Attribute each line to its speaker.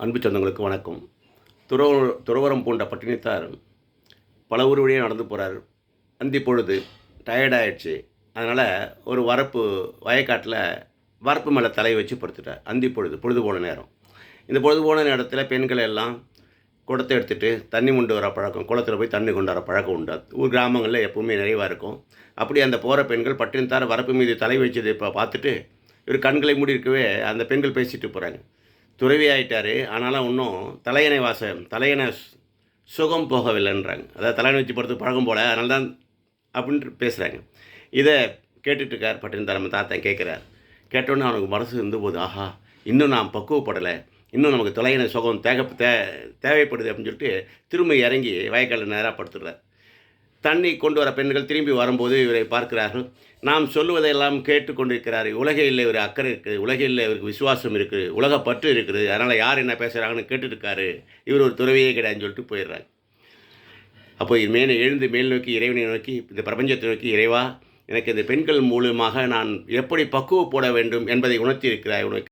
Speaker 1: அன்பு சொந்தங்களுக்கு வணக்கம். துறவறம் பூண்ட பட்டினித்தார் பல ஊர் வழியா நடந்து போகிறார். அந்தி பொழுது டயர்ட் ஆயிடுச்சு. அதனால் ஒரு வயக்காட்டில் வரப்பு மேலே தலையை வச்சு படுத்துட்டார். அந்தி பொழுது போன நேரம். இந்த பொழுது போன நேரத்தில் பெண்கள் எல்லாம் குடத்தை எடுத்துகிட்டு தண்ணி கொண்டு வர பழக்கம், குளத்தில் போய் தண்ணி கொண்டு வர பழக்கம் உண்டு. ஊர் கிராமங்களில் எப்பவுமே நிறைவாக இருக்கும். அப்படி அந்த போகிற பெண்கள் பட்டினித்தார் வரப்பு மீது தலை வச்சதை இப்போ பார்த்துட்டு இவர் கண்களை மூடி இருக்கவே அந்த பெண்கள் பேசிட்டு போகிறாங்க. துறவி ஆகிட்டார், ஆனாலும் இன்னும் தலையணை சுகம் போகவில்லைன்றாங்க. அதாவது தலையணை வச்சு படுத்து பழக்கம் போல், அதனால தான் அப்படின்ட்டு பேசுகிறாங்க. இதை கேட்டுட்ருக்கார் பட்டினத்தார். நம்ம தாத்தா கேட்குறார். கேட்டோன்னே அவனுக்கு மனசு இருந்தபோது, ஆஹா, இன்னும் நான் பக்குவப்படலை, இன்னும் நமக்கு தலையணை சுகம் தேவைப்படுது அப்படின்னு சொல்லிட்டு திரும்ப இறங்கி வயக்காலில் நேராக படுத்துடுறார். தண்ணி கொண்டு வர பெண்கள் திரும்பி வரும்போது இவரை பார்க்கிறார்கள். நாம் சொல்லுவதையெல்லாம் கேட்டுக்கொண்டிருக்கிறார். உலகில் இவர் அக்கறை இருக்குது, உலகில் இவருக்கு விசுவாசம் இருக்குது, உலகப்பற்று இருக்குது. அதனால் யார் என்ன பேசுகிறாங்கன்னு கேட்டுருக்காரு. இவர் ஒரு துறவியே கிடையாதுன்னு சொல்லிட்டு போயிடுறாங்க. அப்போ எழுந்து மேல் நோக்கி இறைவனை நோக்கி, இந்த பிரபஞ்சத்தை நோக்கி, இறைவா, எனக்கு இந்த பெண்கள் மூலமாக நான் எப்படி பக்குவப்பட வேண்டும் என்பதை உணர்த்தி இருக்கிறாய். உனக்கு